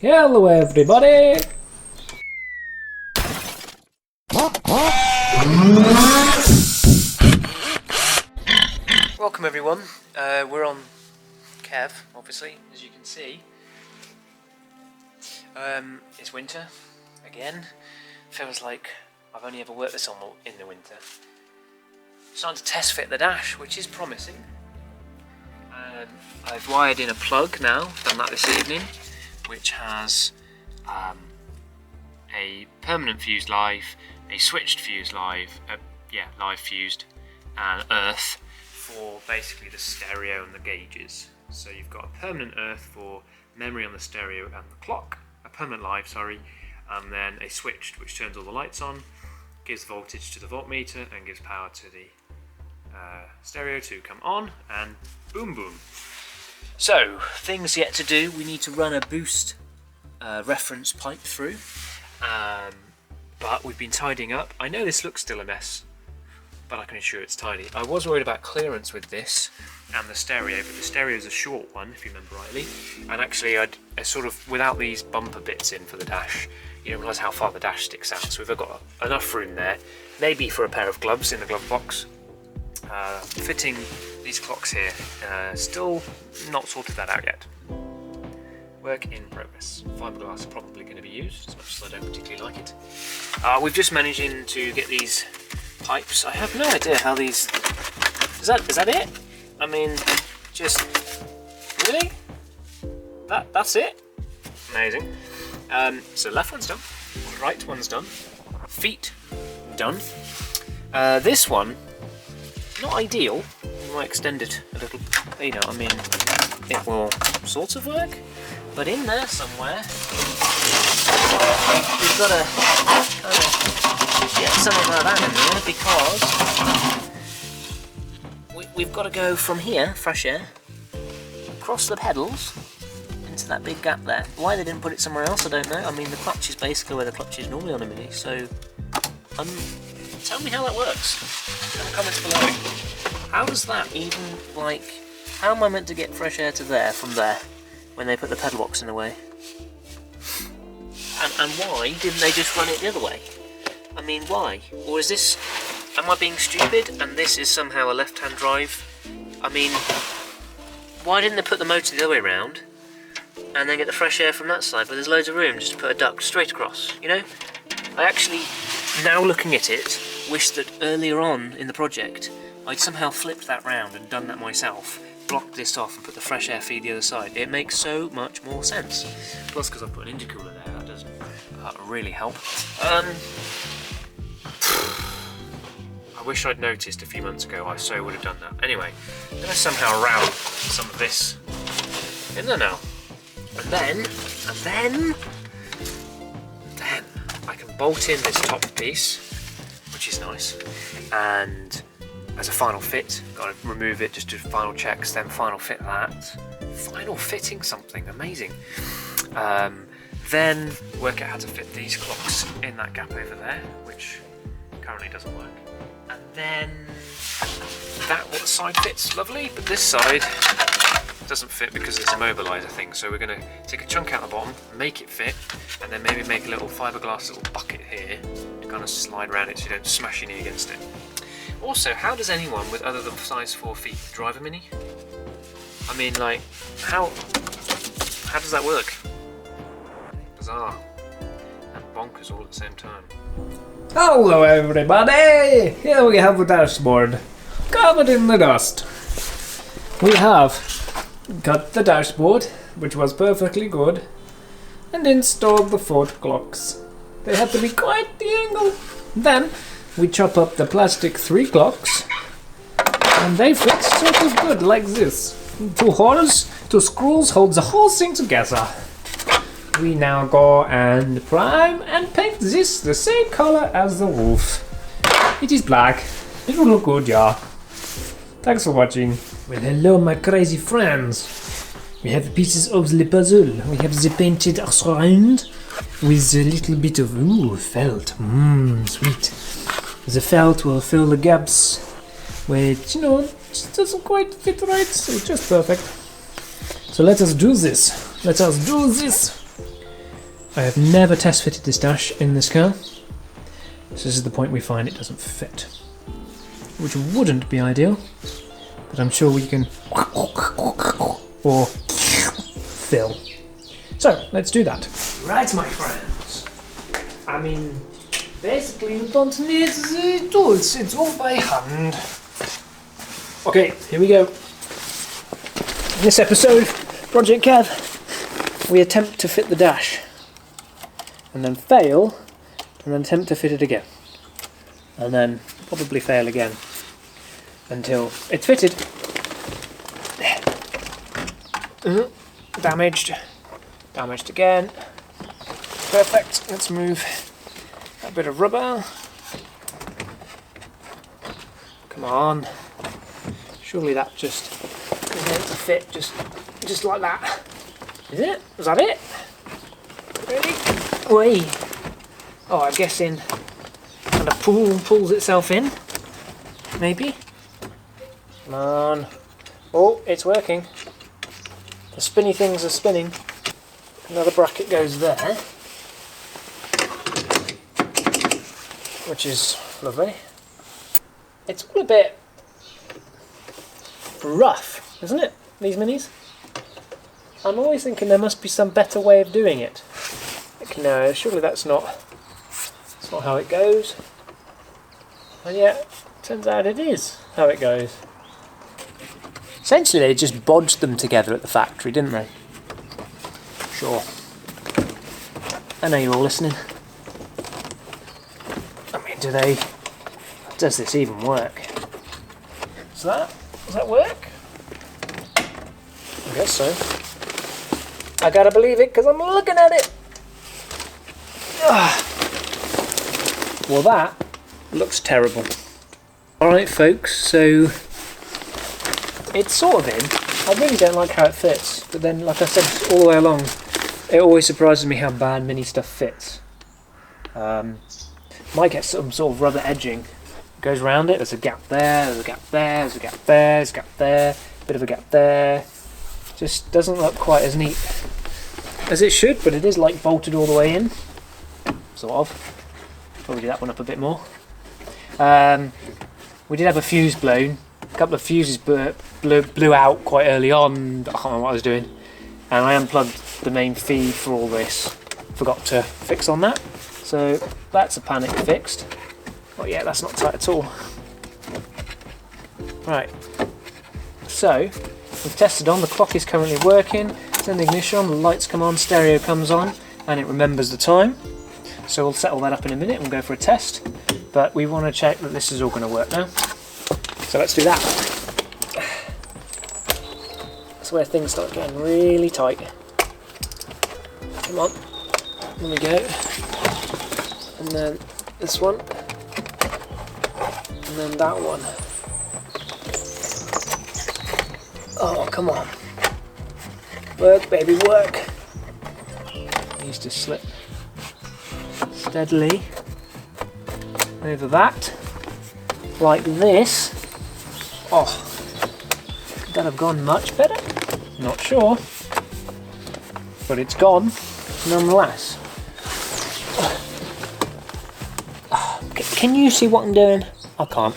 Hello everybody! Welcome everyone, we're on Kev, obviously, as you can see. It's winter, again. Feels like I've only ever worked this on in the winter. Starting to test fit the dash, which is promising. I've wired in a plug now, done that this evening, which has a permanent fused live, a switched fused live, live fused, and earth for basically the stereo and the gauges. So you've got a permanent earth for memory on the stereo and the clock, a permanent live, sorry, and then a switched which turns all the lights on, gives voltage to the voltmeter and gives power to the stereo to come on, and boom boom. So, things yet to do. We need to run a boost reference pipe through, but we've been tidying up. I know this looks still a mess, but I can assure it's tidy. I was worried about clearance with this and the stereo, but the stereo is a short one, if you remember rightly, and actually I sort of, without these bumper bits in for the dash, you don't realise how far the dash sticks out, so we've got enough room there, maybe for a pair of gloves in the glove box. Fitting these clocks here, still not sorted that out yet. Work in progress. Fiberglass are probably going to be used, as much as I don't particularly like it. We've just managed to get these pipes. I have no idea how these... Is that it? I mean, just... Really? That's it? Amazing. So left one's done, right one's done, feet done. This one, not ideal. We might extend it a little, you know, I mean, it will sort of work, but in there somewhere, we've got to kind of get something like that in there, because we've got to go from here, fresh air, across the pedals, into that big gap there. Why they didn't put it somewhere else, I don't know. I mean, the clutch is basically where the clutch is normally on a Mini, so tell me how that works in the comments below. How does that even, like, how am I meant to get fresh air to there from there when they put the pedal box in the way? And why didn't they just run it the other way? I mean, why? Or is this, am I being stupid and this is somehow a left-hand drive? I mean, why didn't they put the motor the other way around and then get the fresh air from that side where there's loads of room just to put a duct straight across, you know? I actually, now looking at it, wish that earlier on in the project I'd somehow flipped that round and done that myself, blocked this off and put the fresh air feed the other side. It makes so much more sense. Plus, because I've put an intercooler there, that does really help. I wish I'd noticed a few months ago. I so would have done that. Anyway, I'm going to somehow route some of this in there now. And then I can bolt in this top piece, which is nice, and as a final fit, got to remove it, just do final checks, then final fit that. Final fitting something, amazing. Then work out how to fit these clocks in that gap over there, which currently doesn't work. And then that side fits lovely, but this side doesn't fit because it's a mobiliser thing, so we're going to take a chunk out the bottom, make it fit, and then maybe make a little fiberglass little bucket here to kind of slide around it so you don't smash your knee against it. Also, how does anyone with other than size 4 feet drive a Mini? I mean, like, how does that work? Bizarre and bonkers all at the same time. Hello everybody! Here we have the dashboard, covered in the dust. We have cut the dashboard, which was perfectly good, and installed the 4 clocks. They had to be quite the angle. Then we chop up the plastic 3 clocks, and they fit sort of good like this. 2 holes, 2 screws hold the whole thing together. We now go and prime and paint this the same color as the roof. It is black. It will look good, yeah. Thanks for watching. Well, hello my crazy friends. We have pieces of the puzzle. We have the painted surround with a little bit of felt. Sweet. The felt will fill the gaps where it, you know, just doesn't quite fit right, so it's just perfect. So let us do this. Let us do this. I have never test fitted this dash in this car. So this is the point we find it doesn't fit. Which wouldn't be ideal, but I'm sure we can or fill. So let's do that. Right, my friends. I mean, basically we don't need the tools, it's all by hand. Okay, here we go. In this episode, Project Kev, we attempt to fit the dash, and then fail, and then attempt to fit it again, and then probably fail again until it's fitted. Damaged. Damaged again. Perfect. Let's move a bit of rubber. Come on. Surely that just is meant to fit just like that. Is it? Was that it? Really? Wait. Oh, I'm guessing kind of pulls itself in. Maybe. Come on. Oh, it's working. The spinny things are spinning. Another bracket goes there, which is lovely. It's all a bit rough, isn't it, these minis? I'm always thinking there must be some better way of doing it. Like, no, surely that's not how it goes. And yet, turns out it is how it goes. Essentially, they just bodged them together at the factory, didn't they? Sure. I know you're all listening. I mean, does this even work? Does that work? I guess so. I gotta believe it because I'm looking at it. Ugh. Well, that looks terrible. Alright, folks, so it's sort of in. I really don't like how it fits, but then, like I said all the way along, it always surprises me how bad mini stuff fits. Might get some sort of rubber edging. Goes around it, there's a gap there, there's a gap there, there's a gap there, there's a gap there, bit of a gap there. Just doesn't look quite as neat as it should, but it is like bolted all the way in. Sort of. Probably do that one up a bit more. We did have a fuse blown. A couple of fuses blew out quite early on. I can't remember what I was doing. And I unplugged the main feed for all this. Forgot to fix on that. So that's a panic fixed. Oh yeah, that's not tight at all. Right. So we've tested on. The clock is currently working. Turn the ignition on, the lights come on, stereo comes on, and it remembers the time. So we'll settle that up in a minute and we'll go for a test. But we want to check that this is all going to work now. So let's do that. That's where things start getting really tight. Come on. There we go. And then this one. And then that one. Oh, come on. Work, baby, work. Needs to slip steadily over that. Like this. Oh, could that have gone much better? Not sure. But it's gone, nonetheless. Can you see what I'm doing? I can't.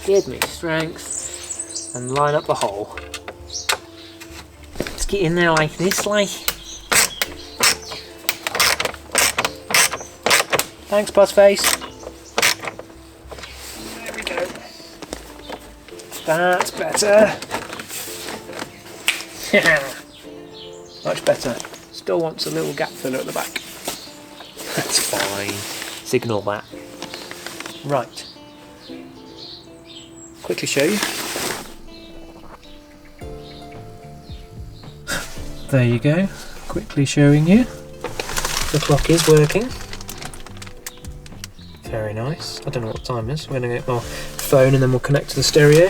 Give me strength and line up the hole. Let's get in there like this, like. Thanks, Pussface. There we go. That's better. Much better. Still wants a little gap filler at the back. That's fine. Signal that. Right. Quickly show you. There you go. Quickly showing you. The clock is working. Very nice. I don't know what time it is. We're going to get our phone and then we'll connect to the stereo.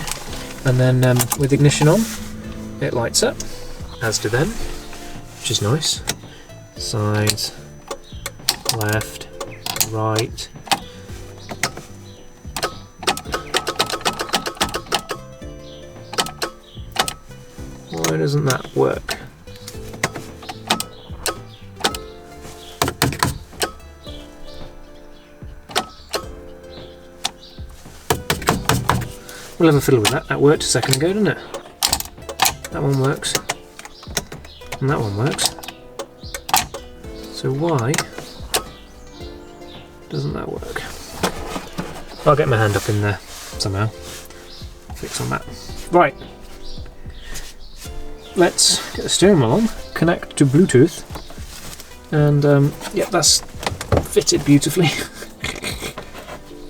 And then with ignition on, it lights up, as do them, which is nice. Sides, left, right. Why doesn't that work? We'll have a fiddle with that. That worked a second ago, didn't it? That one works. And that one works. So why doesn't that work? I'll get my hand up in there somehow. Fix on that. Right. Let's get the steering wheel on, connect to Bluetooth, and yep, that's fitted beautifully.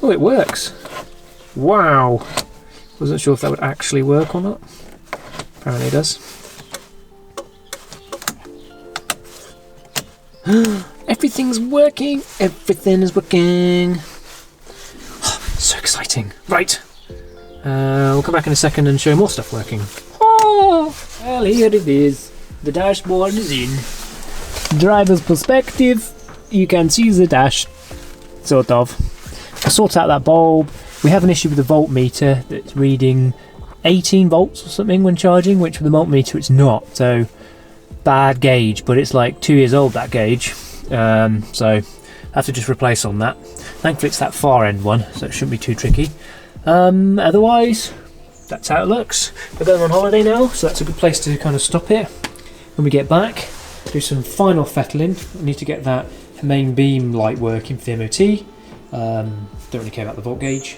Oh, it works. Wow. Wasn't sure if that would actually work or not. Apparently it does. Everything's working. Everything is working. So exciting. Right. We'll come back in a second and show more stuff working. Oh, well, here it is. The dashboard is in. Driver's perspective. You can see the dash. Sort of. I sort out that bulb. We have an issue with the voltmeter that's reading 18 volts or something when charging, which with the voltmeter it's not. So bad gauge, but it's like 2 years old, that gauge. So I have to just replace on that. Thankfully it's that far end one, so it shouldn't be too tricky. Otherwise, that's how it looks. We're going on holiday now, so that's a good place to kind of stop it. When we get back, do some final fettling. We need to get that main beam light working for the MOT. Don't really care about the volt gauge.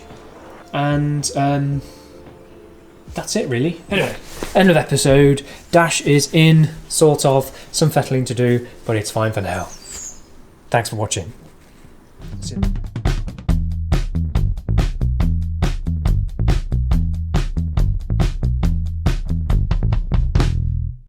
And that's it really. Anyway, end of episode. Dash is in, sort of. Some fettling to do, but it's fine for now. Thanks for watching. See you.